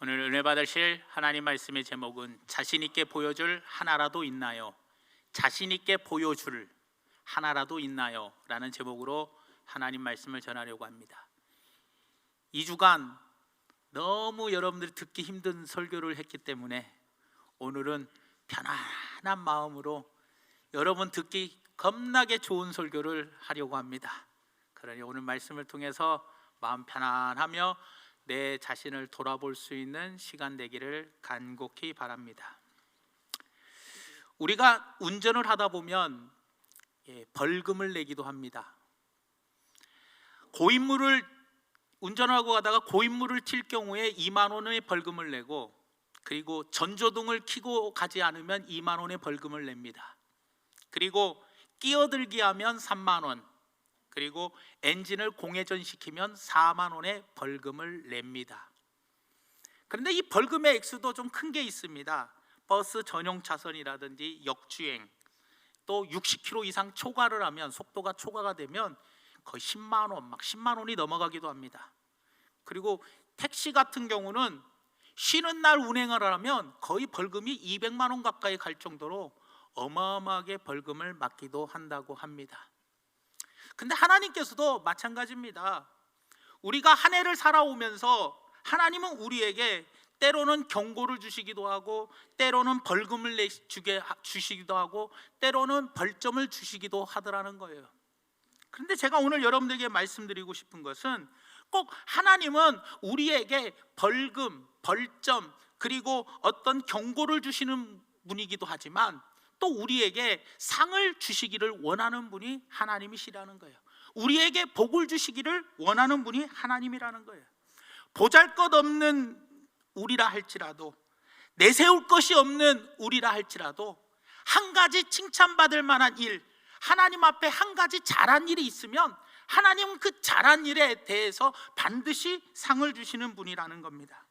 오늘 은혜 받으실 하나님 말씀의 제목은 자신 있게 보여줄 하나라도 있나요? 자신 있게 보여줄 하나라도 있나요? 라는 제목으로 하나님 말씀을 전하려고 합니다. 2주간 너무 여러분들이 듣기 힘든 설교를 했기 때문에 오늘은 편안한 마음으로 여러분 듣기 겁나게 좋은 설교를 하려고 합니다. 그러니 오늘 말씀을 통해서 마음 편안하며 내 자신을 돌아볼 수 있는 시간 되기를 간곡히 바랍니다. 우리가 운전을 하다 보면 벌금을 내기도 합니다. 고인물을 운전하고 가다가 고인물을 튈 경우에 2만 원의 벌금을 내고, 그리고 전조등을 켜고 가지 않으면 2만 원의 벌금을 냅니다. 그리고 끼어들기 하면 3만 원, 그리고 엔진을 공회전시키면 4만 원의 벌금을 냅니다. 그런데 이 벌금의 액수도 좀 큰 게 있습니다. 버스 전용 차선이라든지 역주행, 또 60km 이상 초과를 하면, 속도가 초과가 되면 거의 10만 원, 막 10만 원이 넘어가기도 합니다. 그리고 택시 같은 경우는 쉬는 날 운행을 하면 거의 벌금이 200만 원 가까이 갈 정도로 어마어마하게 벌금을 맞기도 한다고 합니다. 근데 하나님께서도 마찬가지입니다. 우리가 한 해를 살아오면서 하나님은 우리에게 때로는 경고를 주시기도 하고, 때로는 벌금을 주시기도 하고, 때로는 벌점을 주시기도 하더라는 거예요. 그런데 제가 오늘 여러분들에게 말씀드리고 싶은 것은, 꼭 하나님은 우리에게 벌금, 벌점, 그리고 어떤 경고를 주시는 분이기도 하지만 또 우리에게 상을 주시기를 원하는 분이 하나님이시라는 거예요. 우리에게 복을 주시기를 원하는 분이 하나님이라는 거예요. 보잘것없는 우리라 할지라도, 내세울 것이 없는 우리라 할지라도, 한 가지 칭찬받을 만한 일, 하나님 앞에 한 가지 잘한 일이 있으면 하나님은 그 잘한 일에 대해서 반드시 상을 주시는 분이라는 겁니다.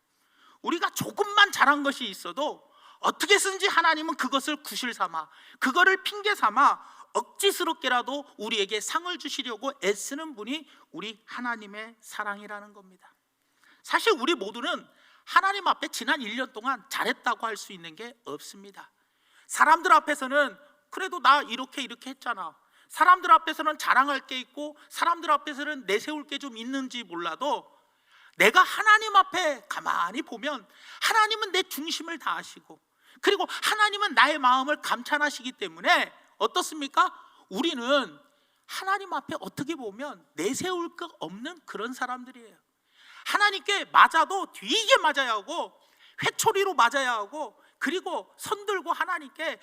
우리가 조금만 잘한 것이 있어도 어떻게든지 하나님은 그것을 구실 삼아, 그거를 핑계 삼아 억지스럽게라도 우리에게 상을 주시려고 애쓰는 분이 우리 하나님의 사랑이라는 겁니다. 사실 우리 모두는 하나님 앞에 지난 1년 동안 잘했다고 할 수 있는 게 없습니다. 사람들 앞에서는 그래도 나 이렇게 했잖아, 사람들 앞에서는 자랑할 게 있고, 사람들 앞에서는 내세울 게 좀 있는지 몰라도, 내가 하나님 앞에 가만히 보면 하나님은 내 중심을 다 아시고, 그리고 하나님은 나의 마음을 감찰하시기 때문에 어떻습니까? 우리는 하나님 앞에 어떻게 보면 내세울 것 없는 그런 사람들이에요. 하나님께 맞아도 되게 맞아야 하고, 회초리로 맞아야 하고, 그리고 손 들고 하나님께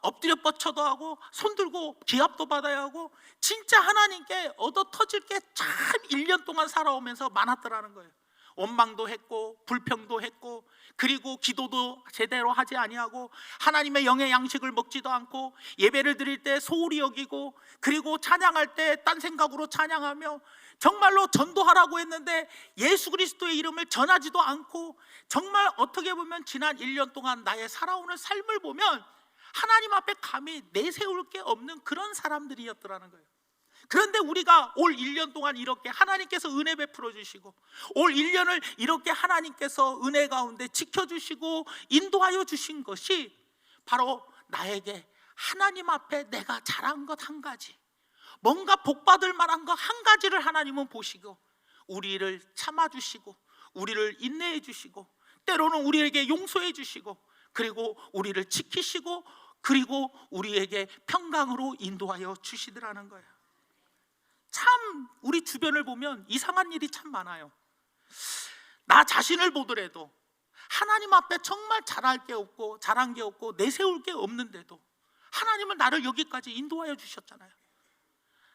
엎드려 뻗쳐도 하고, 손 들고 기합도 받아야 하고, 진짜 하나님께 얻어 터질 게 참 1년 동안 살아오면서 많았더라는 거예요. 원망도 했고, 불평도 했고, 그리고 기도도 제대로 하지 아니하고, 하나님의 영의 양식을 먹지도 않고, 예배를 드릴 때 소홀히 여기고, 그리고 찬양할 때 딴 생각으로 찬양하며, 정말로 전도하라고 했는데 예수 그리스도의 이름을 전하지도 않고, 정말 어떻게 보면 지난 1년 동안 나의 살아오는 삶을 보면 하나님 앞에 감히 내세울 게 없는 그런 사람들이었더라는 거예요. 그런데 우리가 올 1년 동안 이렇게 하나님께서 은혜 베풀어 주시고, 올 1년을 이렇게 하나님께서 은혜 가운데 지켜주시고 인도하여 주신 것이 바로 나에게 하나님 앞에 내가 잘한 것 한 가지, 뭔가 복받을 만한 것 한 가지를 하나님은 보시고 우리를 참아주시고, 우리를 인내해 주시고, 때로는 우리에게 용서해 주시고, 그리고 우리를 지키시고, 그리고 우리에게 평강으로 인도하여 주시더라는 거예요. 참 우리 주변을 보면 이상한 일이 참 많아요. 나 자신을 보더라도 하나님 앞에 정말 잘할 게 없고, 잘한 게 없고, 내세울 게 없는데도 하나님은 나를 여기까지 인도하여 주셨잖아요.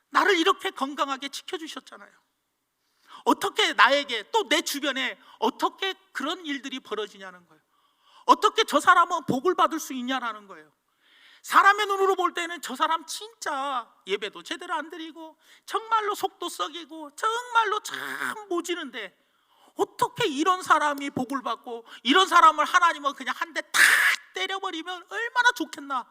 나를 이렇게 건강하게 지켜주셨잖아요. 어떻게 나에게, 또 내 주변에 어떻게 그런 일들이 벌어지냐는 거예요. 어떻게 저 사람은 복을 받을 수 있냐라는 거예요. 사람의 눈으로 볼 때는 저 사람 진짜 예배도 제대로 안 드리고, 정말로 속도 썩이고, 정말로 참 모지는데 어떻게 이런 사람이 복을 받고, 이런 사람을 하나님은 그냥 한 대 탁 때려버리면 얼마나 좋겠나.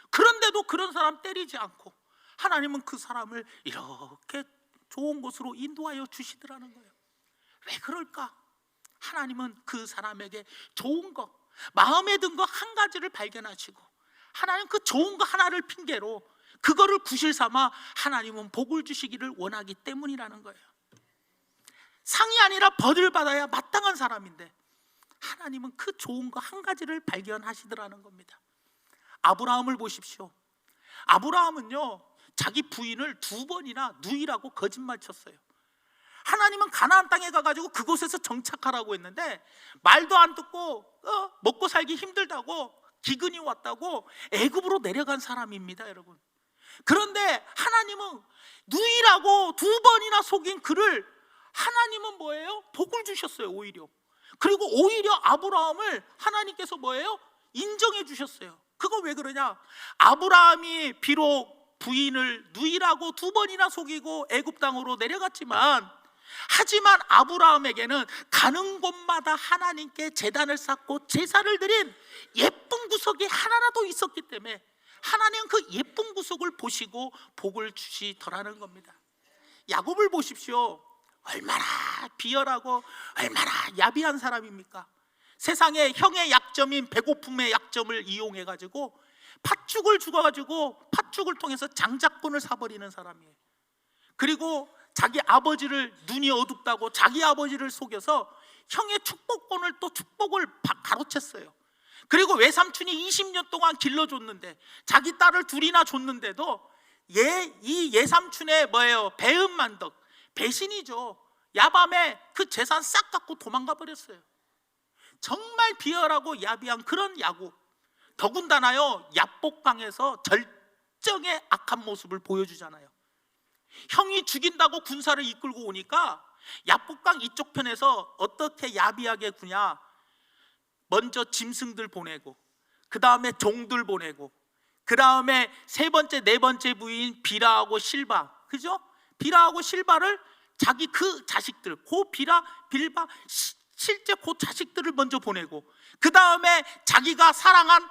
그런데도 그런 사람 때리지 않고 하나님은 그 사람을 이렇게 좋은 곳으로 인도하여 주시더라는 거예요. 왜 그럴까? 하나님은 그 사람에게 좋은 거, 마음에 든 거 한 가지를 발견하시고 하나님 그 좋은 거 하나를 핑계로 그거를 구실 삼아 하나님은 복을 주시기를 원하기 때문이라는 거예요. 상이 아니라 벌을 받아야 마땅한 사람인데 하나님은 그 좋은 거 한 가지를 발견하시더라는 겁니다. 아브라함을 보십시오. 아브라함은요, 자기 부인을 2번이나 누이라고 거짓말 쳤어요. 하나님은 가나안 땅에 가가지고 그곳에서 정착하라고 했는데 말도 안 듣고 먹고 살기 힘들다고 기근이 왔다고 애굽으로 내려간 사람입니다, 여러분. 그런데 하나님은 누이라고 2번이나 속인 그를 하나님은 뭐예요? 복을 주셨어요, 오히려. 그리고 오히려 아브라함을 하나님께서 뭐예요? 인정해 주셨어요. 그거 왜 그러냐? 아브라함이 비록 부인을 누이라고 2번이나 속이고 애굽 땅으로 내려갔지만, 하지만 아브라함에게는 가는 곳마다 하나님께 제단을 쌓고 제사를 드린 예쁜 구석이 하나라도 있었기 때문에 하나님은 그 예쁜 구석을 보시고 복을 주시더라는 겁니다. 야곱을 보십시오. 얼마나 비열하고 얼마나 야비한 사람입니까? 세상에 형의 약점인 배고픔의 약점을 이용해가지고 팥죽을 주어가지고 팥죽을 통해서 장작분을 사버리는 사람이에요. 그리고 자기 아버지를, 눈이 어둡다고 자기 아버지를 속여서 형의 축복권을 또 축복을 가로챘어요. 그리고 외삼촌이 20년 동안 길러줬는데 자기 딸을 2이나 줬는데도 이 예삼촌의 뭐예요? 배은만덕, 배신이죠. 야밤에 그 재산 싹 갖고 도망가 버렸어요. 정말 비열하고 야비한 그런 야곱. 더군다나요, 야복강에서 절정의 악한 모습을 보여주잖아요. 형이 죽인다고 군사를 이끌고 오니까 야복강 이쪽 편에서 어떻게 야비하게 구냐, 먼저 짐승들 보내고 그 다음에 종들 보내고 그 다음에 세 번째, 네 번째 부인 비라하고 실바, 그죠? 비라하고 실바를 자기 그 자식들, 고 비라, 빌바, 실제 그 자식들을 먼저 보내고 그 다음에 자기가 사랑한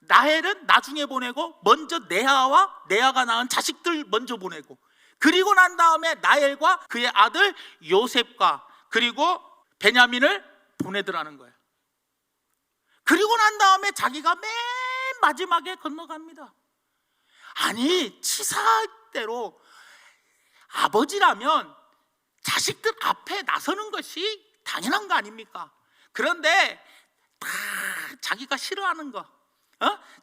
라헬은 나중에 보내고 먼저 네아가 낳은 자식들 먼저 보내고 그리고 난 다음에 라헬과 그의 아들 요셉과 그리고 베냐민을 보내더라는 거예요. 그리고 난 다음에 자기가 맨 마지막에 건너갑니다. 아니, 치사대로 아버지라면 자식들 앞에 나서는 것이 당연한 거 아닙니까? 그런데 다 자기가 싫어하는 거,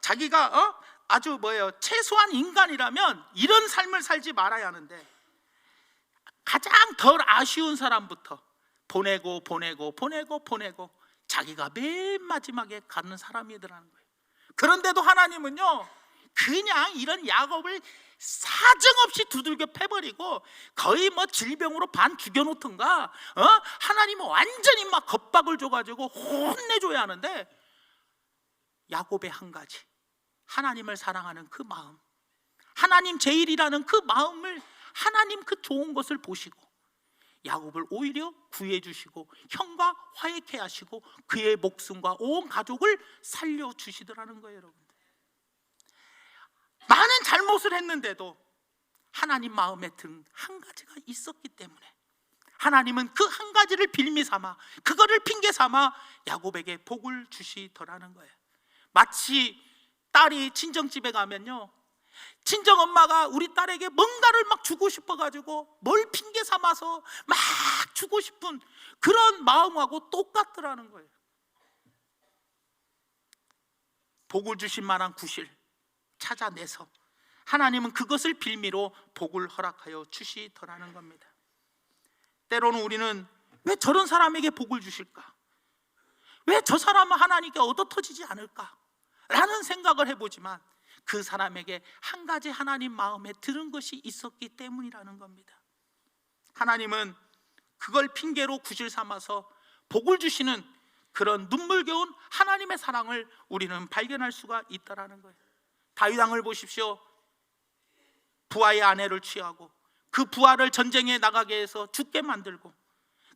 자기가 아주 뭐예요? 최소한 인간이라면 이런 삶을 살지 말아야 하는데 가장 덜 아쉬운 사람부터 보내고 자기가 맨 마지막에 가는 사람이더라는 거예요. 그런데도 하나님은요, 그냥 이런 야곱을 사정없이 두들겨 패버리고 거의 뭐 질병으로 반 죽여놓던가 하나님은 완전히 막 겁박을 줘가지고 혼내줘야 하는데 야곱의 한 가지, 하나님을 사랑하는 그 마음, 하나님 제일이라는 그 마음을 하나님 그 좋은 것을 보시고 야곱을 오히려 구해주시고 형과 화해케 하시고 그의 목숨과 온 가족을 살려주시더라는 거예요. 여러분, 많은 잘못을 했는데도 하나님 마음에 든 한 가지가 있었기 때문에 하나님은 그 한 가지를 빌미 삼아, 그거를 핑계 삼아 야곱에게 복을 주시더라는 거예요. 마치 딸이 친정집에 가면요, 친정엄마가 우리 딸에게 뭔가를 막 주고 싶어가지고 뭘 핑계 삼아서 막 주고 싶은 그런 마음하고 똑같더라는 거예요. 복을 주신 만한 구실 찾아내서 하나님은 그것을 빌미로 복을 허락하여 주시더라는 겁니다. 때로는 우리는 왜 저런 사람에게 복을 주실까? 왜 저 사람은 하나님께 얻어터지지 않을까? 라는 생각을 해보지만 그 사람에게 한 가지 하나님 마음에 드는 것이 있었기 때문이라는 겁니다. 하나님은 그걸 핑계로 구실 삼아서 복을 주시는 그런 눈물겨운 하나님의 사랑을 우리는 발견할 수가 있다는 거예요. 다윗 왕을 보십시오. 부하의 아내를 취하고 그 부하를 전쟁에 나가게 해서 죽게 만들고,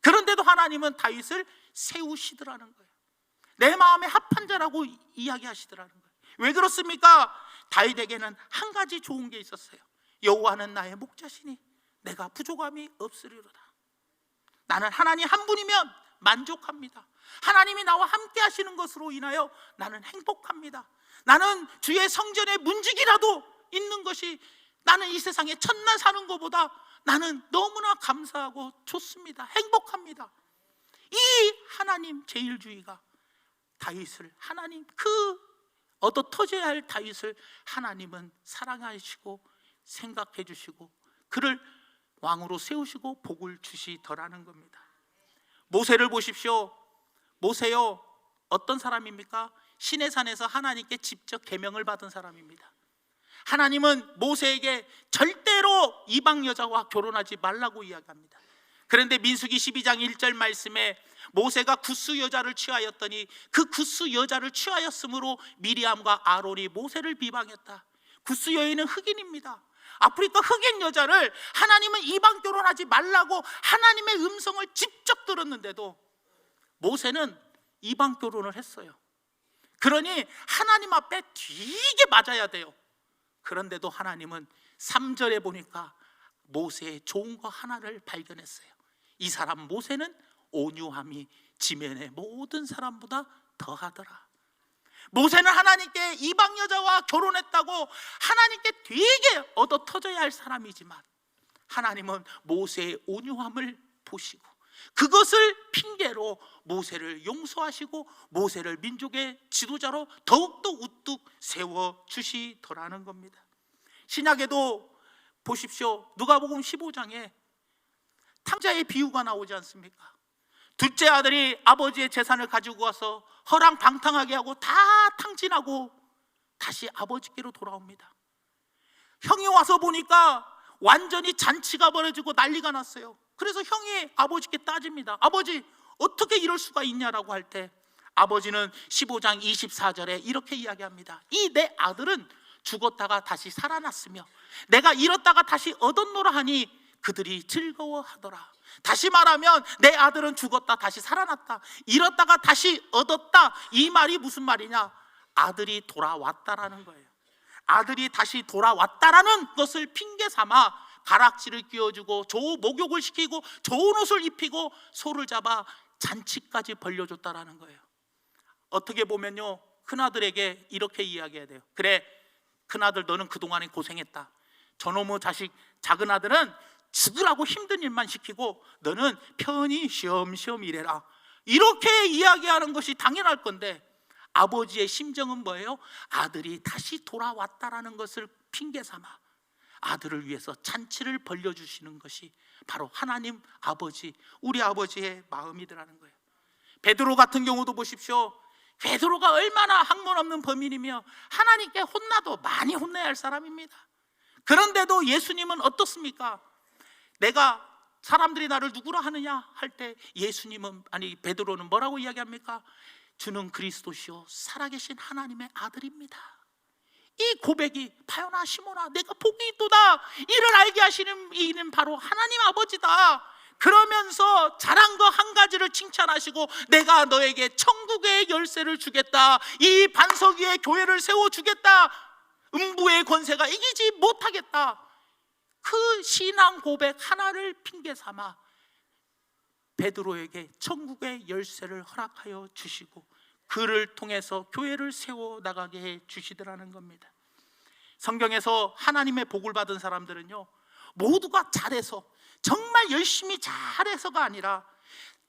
그런데도 하나님은 다윗을 세우시더라는 거예요. 내 마음에 합한 자라고 이야기하시더라는 거예요. 왜 그렇습니까? 다윗에게는 한 가지 좋은 게 있었어요. 여호와는 나의 목자시니 내가 부족함이 없으리로다. 나는 하나님 한 분이면 만족합니다. 하나님이 나와 함께 하시는 것으로 인하여 나는 행복합니다. 나는 주의 성전에 문지기라도 있는 것이 나는 이 세상에 천날 사는 것보다 나는 너무나 감사하고 좋습니다. 행복합니다. 이 하나님 제일주의가 다윗을, 하나님 그 얻어 터져야 할 다윗을 하나님은 사랑하시고 생각해 주시고 그를 왕으로 세우시고 복을 주시더라는 겁니다. 모세를 보십시오. 모세요, 어떤 사람입니까? 시내산에서 하나님께 직접 계명을 받은 사람입니다. 하나님은 모세에게 절대로 이방 여자와 결혼하지 말라고 이야기합니다. 그런데 민수기 12장 1절 말씀에 모세가 굿수 여자를 취하였더니 그 굿수 여자를 취하였으므로 미리암과 아론이 모세를 비방했다. 굿수 여인은 흑인입니다. 아프리카 흑인 여자를 하나님은 이방 결혼하지 말라고 하나님의 음성을 직접 들었는데도 모세는 이방 결혼을 했어요. 그러니 하나님 앞에 되게 맞아야 돼요. 그런데도 하나님은 3절에 보니까 모세의 좋은 거 하나를 발견했어요. 이 사람 모세는 온유함이 지면의 모든 사람보다 더하더라. 모세는 하나님께 이방 여자와 결혼했다고 하나님께 되게 얻어 터져야 할 사람이지만 하나님은 모세의 온유함을 보시고 그것을 핑계로 모세를 용서하시고 모세를 민족의 지도자로 더욱더 우뚝 세워주시더라는 겁니다. 신약에도 보십시오. 누가복음 15장에 탕자의 비유가 나오지 않습니까? 둘째 아들이 아버지의 재산을 가지고 와서 허랑방탕하게 하고 다 탕진하고 다시 아버지께로 돌아옵니다. 형이 와서 보니까 완전히 잔치가 벌어지고 난리가 났어요. 그래서 형이 아버지께 따집니다. 아버지, 어떻게 이럴 수가 있냐라고 할 때 아버지는 15장 24절에 이렇게 이야기합니다. 이 내 아들은 죽었다가 다시 살아났으며 내가 잃었다가 다시 얻었노라 하니 그들이 즐거워하더라. 다시 말하면 내 아들은 죽었다 다시 살아났다, 잃었다가 다시 얻었다. 이 말이 무슨 말이냐? 아들이 돌아왔다라는 거예요. 아들이 다시 돌아왔다라는 것을 핑계 삼아 가락지를 끼워주고 목욕을 시키고 좋은 옷을 입히고 소를 잡아 잔치까지 벌려줬다라는 거예요. 어떻게 보면요, 큰아들에게 이렇게 이야기해야 돼요. 그래, 큰아들 너는 그동안에 고생했다. 저놈의 자식 작은 아들은 죽으라고 힘든 일만 시키고 너는 편히 쉬엄쉬엄 일해라. 이렇게 이야기하는 것이 당연할 건데 아버지의 심정은 뭐예요? 아들이 다시 돌아왔다라는 것을 핑계 삼아 아들을 위해서 잔치를 벌려주시는 것이 바로 하나님 아버지, 우리 아버지의 마음이더라는 거예요. 베드로 같은 경우도 보십시오. 베드로가 얼마나 학문 없는 범인이며 하나님께 혼나도 많이 혼내야 할 사람입니다. 그런데도 예수님은 어떻습니까? 내가 사람들이 나를 누구라 하느냐 할 때 예수님은, 아니 베드로는 뭐라고 이야기합니까? 주는 그리스도시요 살아계신 하나님의 아들입니다. 이 고백이 파요나 시모나 내가 복이 있도다, 이를 알게 하시는 이는 바로 하나님 아버지다. 그러면서 자랑과 한 가지를 칭찬하시고 내가 너에게 천국의 열쇠를 주겠다, 이 반석 위에 교회를 세워주겠다, 음부의 권세가 이기지 못하겠다. 그 신앙 고백 하나를 핑계 삼아 베드로에게 천국의 열쇠를 허락하여 주시고 그를 통해서 교회를 세워나가게 해 주시더라는 겁니다. 성경에서 하나님의 복을 받은 사람들은요, 모두가 잘해서 정말 열심히 잘해서가 아니라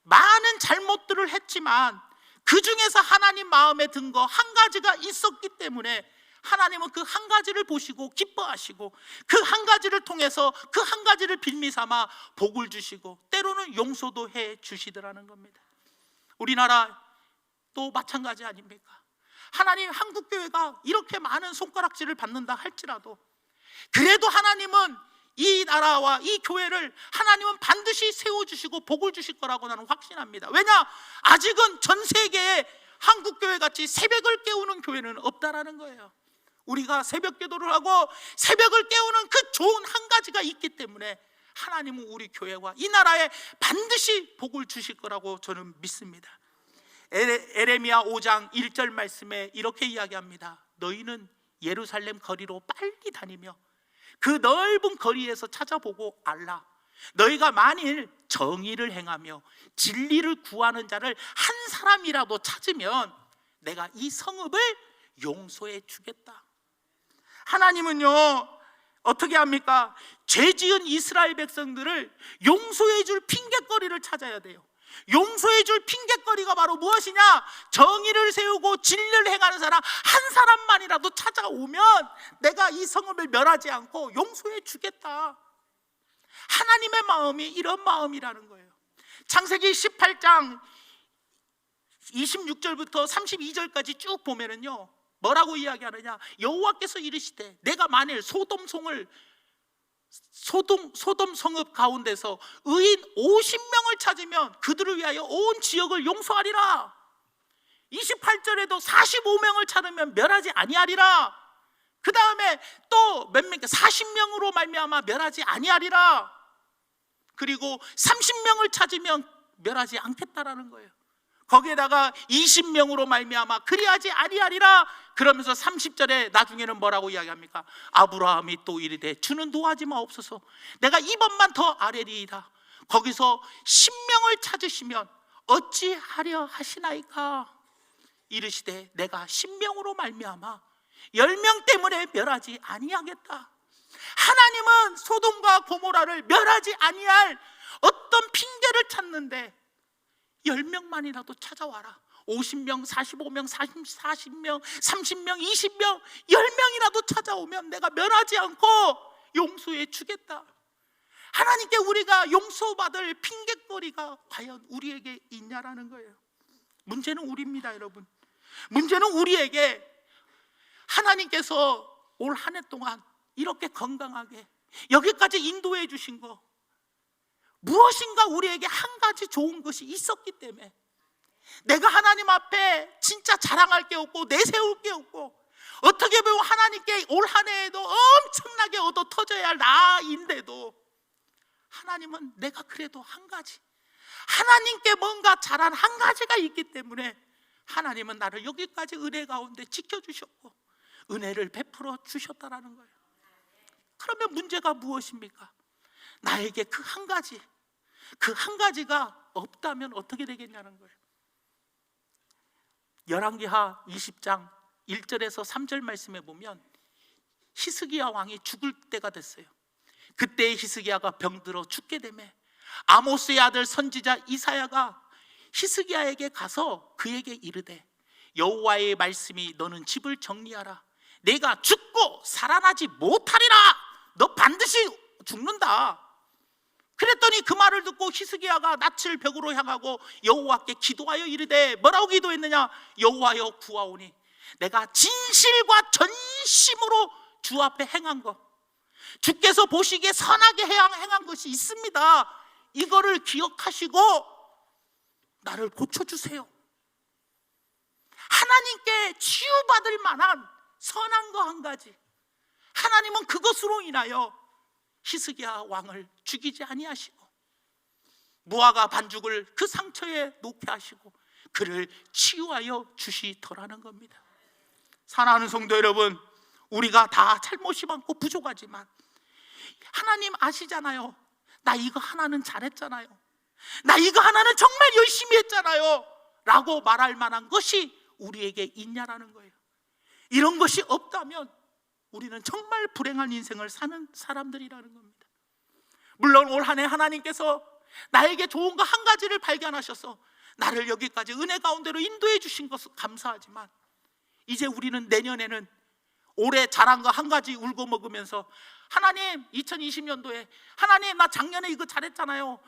많은 잘못들을 했지만 그 중에서 하나님 마음에 든 거 한 가지가 있었기 때문에 하나님은 그 한 가지를 보시고 기뻐하시고 그 한 가지를 통해서 그 한 가지를 빌미 삼아 복을 주시고 때로는 용서도 해 주시더라는 겁니다. 우리나라 또 마찬가지 아닙니까? 하나님, 한국교회가 이렇게 많은 손가락질을 받는다 할지라도 그래도 하나님은 이 나라와 이 교회를 하나님은 반드시 세워주시고 복을 주실 거라고 나는 확신합니다. 왜냐? 아직은 전 세계에 한국교회 같이 새벽을 깨우는 교회는 없다라는 거예요. 우리가 새벽 기도를 하고 새벽을 깨우는 그 좋은 한 가지가 있기 때문에 하나님은 우리 교회와 이 나라에 반드시 복을 주실 거라고 저는 믿습니다. 에레미야 5장 1절 말씀에 이렇게 이야기합니다. 너희는 예루살렘 거리로 빨리 다니며 그 넓은 거리에서 찾아보고 알라. 너희가 만일 정의를 행하며 진리를 구하는 자를 한 사람이라도 찾으면 내가 이 성읍을 용서해 주겠다. 하나님은요 어떻게 합니까? 죄 지은 이스라엘 백성들을 용서해 줄 핑곗거리를 찾아야 돼요. 용서해 줄 핑곗거리가 바로 무엇이냐? 정의를 세우고 진리를 행하는 사람 한 사람만이라도 찾아오면 내가 이 성읍을 멸하지 않고 용서해 주겠다. 하나님의 마음이 이런 마음이라는 거예요. 창세기 18장 26절부터 32절까지 쭉 보면은요 뭐라고 이야기하느냐? 여호와께서 이르시되 내가 만일 소돔 성읍 가운데서 의인 50명을 찾으면 그들을 위하여 온 지역을 용서하리라. 28절에도 45명을 찾으면 멸하지 아니하리라. 그 다음에 또 몇 명 40명으로 말미암아 멸하지 아니하리라. 그리고 30명을 찾으면 멸하지 않겠다라는 거예요. 거기에다가 20명으로 말미암아 그리하지 아니하리라. 그러면서 30절에 나중에는 뭐라고 이야기합니까? 아브라함이 또 이르되 주는 노하지 마옵소서 내가 이번만 더 아뢰리이다. 거기서 10명을 찾으시면 어찌하려 하시나이까? 이르시되 내가 10명으로 말미암아 10명 때문에 멸하지 아니하겠다. 하나님은 소돔과 고모라를 멸하지 아니할 어떤 핑계를 찾는데 10명만이라도 찾아와라. 50명, 45명, 40명, 30명, 20명, 10명이라도 찾아오면 내가 멸하지 않고 용서해 주겠다. 하나님께 우리가 용서받을 핑계거리가 과연 우리에게 있냐라는 거예요. 문제는 우리입니다, 여러분. 문제는 우리에게 하나님께서 올 한 해 동안 이렇게 건강하게 여기까지 인도해 주신 거 무엇인가 우리에게 한 가지 좋은 것이 있었기 때문에 내가 하나님 앞에 진짜 자랑할 게 없고 내세울 게 없고 어떻게 보면 하나님께 올 한 해에도 엄청나게 얻어 터져야 할 나인데도 하나님은 내가 그래도 한 가지 하나님께 뭔가 잘한 한 가지가 있기 때문에 하나님은 나를 여기까지 은혜 가운데 지켜주셨고 은혜를 베풀어 주셨다라는 거예요. 그러면 문제가 무엇입니까? 나에게 그 한 가지가 없다면 어떻게 되겠냐는 거예요. 열왕기하 20장 1절에서 3절 말씀에 보면 히스기야 왕이 죽을 때가 됐어요. 그때 히스기야가 병들어 죽게 되매 아모스의 아들 선지자 이사야가 히스기야에게 가서 그에게 이르되 여호와의 말씀이 너는 집을 정리하라. 내가 죽고 살아나지 못하리라. 너 반드시 죽는다. 그랬더니 그 말을 듣고 히스기야가 낯을 벽으로 향하고 여호와께 기도하여 이르되 뭐라고 기도했느냐? 여호와여 구하오니 내가 진실과 전심으로 주 앞에 행한 것 주께서 보시기에 선하게 행한 것이 있습니다. 이거를 기억하시고 나를 고쳐주세요. 하나님께 치유받을 만한 선한 거 한 가지 하나님은 그것으로 인하여 히스기야 왕을 죽이지 아니하시고 무화과 반죽을 그 상처에 놓게 하시고 그를 치유하여 주시더라는 겁니다. 사랑하는 성도 여러분, 우리가 다 잘못이 많고 부족하지만 하나님 아시잖아요. 나 이거 하나는 잘했잖아요. 나 이거 하나는 정말 열심히 했잖아요 라고 말할 만한 것이 우리에게 있냐라는 거예요. 이런 것이 없다면 우리는 정말 불행한 인생을 사는 사람들이라는 겁니다. 물론 올 한 해 하나님께서 나에게 좋은 거 한 가지를 발견하셔서 나를 여기까지 은혜 가운데로 인도해 주신 것은 감사하지만 이제 우리는 내년에는 올해 잘한 거 한 가지 울고 먹으면서 하나님 2020년도에 하나님 나 작년에 이거 잘했잖아요.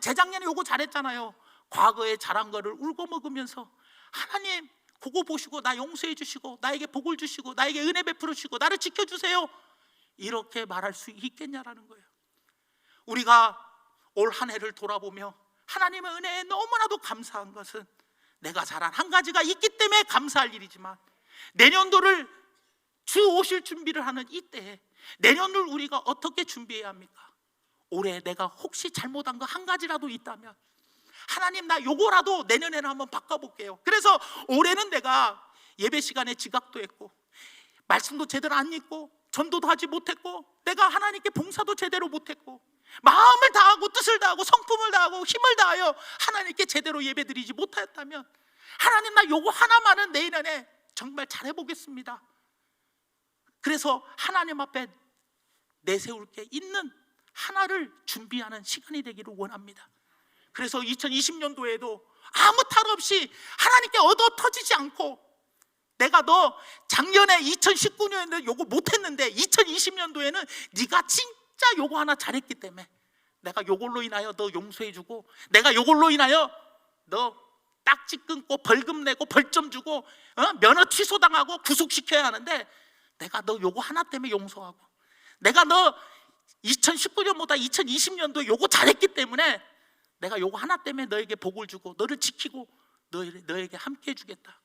재작년에 이거 잘했잖아요. 과거에 잘한 거를 울고 먹으면서 하나님 그거 보시고 나 용서해 주시고 나에게 복을 주시고 나에게 은혜 베풀어 주시고 나를 지켜주세요 이렇게 말할 수 있겠냐라는 거예요. 우리가 올 한 해를 돌아보며 하나님의 은혜에 너무나도 감사한 것은 내가 잘한 한 가지가 있기 때문에 감사할 일이지만 내년도를 주 오실 준비를 하는 이때에 내년을 우리가 어떻게 준비해야 합니까? 올해 내가 혹시 잘못한 거 한 가지라도 있다면 하나님 나 요거라도 내년에는 한번 바꿔볼게요. 그래서 올해는 내가 예배 시간에 지각도 했고 말씀도 제대로 안 읽고 전도도 하지 못했고 내가 하나님께 봉사도 제대로 못했고 마음을 다하고 뜻을 다하고 성품을 다하고 힘을 다하여 하나님께 제대로 예배드리지 못하였다면, 하나님 나 요거 하나만은 내년에 정말 잘해보겠습니다. 그래서 하나님 앞에 내세울 게 있는 하나를 준비하는 시간이 되기를 원합니다. 그래서 2020년도에도 아무 탈 없이 하나님께 얻어 터지지 않고, 내가 너 작년에 2019년에 요거 못했는데 2020년도에는 네가 진짜 요거 하나 잘했기 때문에 내가 요걸로 인하여 너 용서해주고, 내가 요걸로 인하여 너 딱지 끊고 벌금 내고 벌점 주고 면허 취소당하고 구속시켜야 하는데, 내가 너 요거 하나 때문에 용서하고, 내가 너 2019년보다 2020년도에 요거 잘했기 때문에 내가 요거 하나 때문에 너에게 복을 주고 너를 지키고 너에게 함께 해주겠다.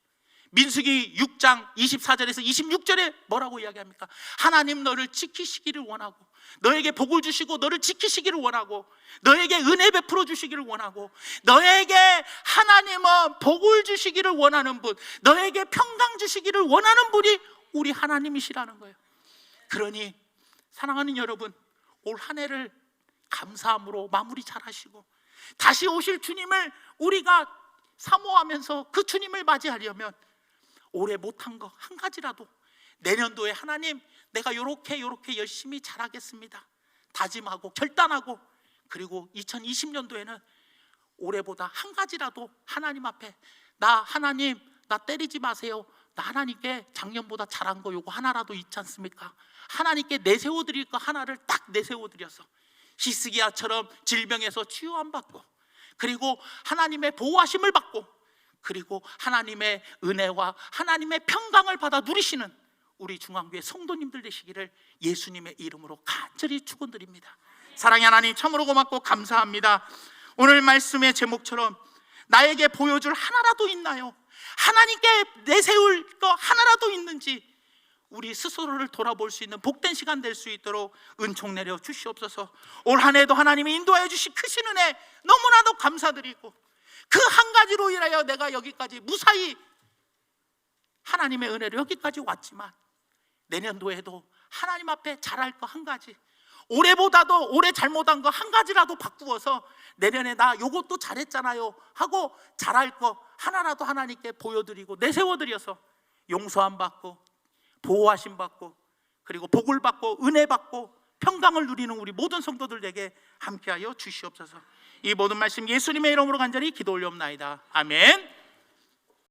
민수기 6장 24절에서 26절에 뭐라고 이야기합니까? 하나님 너를 지키시기를 원하고, 너에게 복을 주시고 너를 지키시기를 원하고, 너에게 은혜 베풀어 주시기를 원하고, 너에게 하나님은 복을 주시기를 원하는 분, 너에게 평강 주시기를 원하는 분이 우리 하나님이시라는 거예요. 그러니 사랑하는 여러분, 올 한 해를 감사함으로 마무리 잘 하시고, 다시 오실 주님을 우리가 사모하면서 그 주님을 맞이하려면 올해 못한 거 한 가지라도 내년도에 하나님 내가 요렇게 열심히 잘하겠습니다 다짐하고 결단하고, 그리고 2020년도에는 올해보다 한 가지라도 하나님 앞에 하나님 나 때리지 마세요, 나 하나님께 작년보다 잘한 거 요거 하나라도 있지 않습니까? 하나님께 내세워 드릴 거 하나를 딱 내세워 드려서 히스기야처럼 질병에서 치유 안 받고, 그리고 하나님의 보호하심을 받고, 그리고 하나님의 은혜와 하나님의 평강을 받아 누리시는 우리 중앙교회 성도님들 되시기를 예수님의 이름으로 간절히 축원드립니다. 사랑의 하나님, 참으로 고맙고 감사합니다. 오늘 말씀의 제목처럼 나에게 보여줄 하나라도 있나요? 하나님께 내세울 거 하나라도 있는지 우리 스스로를 돌아볼 수 있는 복된 시간 될 수 있도록 은총 내려 주시옵소서. 올 한 해도 하나님이 인도하여 주신 크신 은혜 너무나도 감사드리고, 그 한 가지로 인하여 내가 여기까지 무사히 하나님의 은혜로 여기까지 왔지만, 내년도에도 하나님 앞에 잘할 거 한 가지, 올해보다도 올해 잘못한 거 한 가지라도 바꾸어서 내년에 나 요것도 잘했잖아요 하고 잘할 거 하나라도 하나님께 보여드리고 내세워드려서 용서함 받고 보호하심 받고, 그리고 복을 받고 은혜 받고 평강을 누리는 우리 모든 성도들에게 함께하여 주시옵소서. 이 모든 말씀 예수님의 이름으로 간절히 기도 올려옵나이다. 아멘.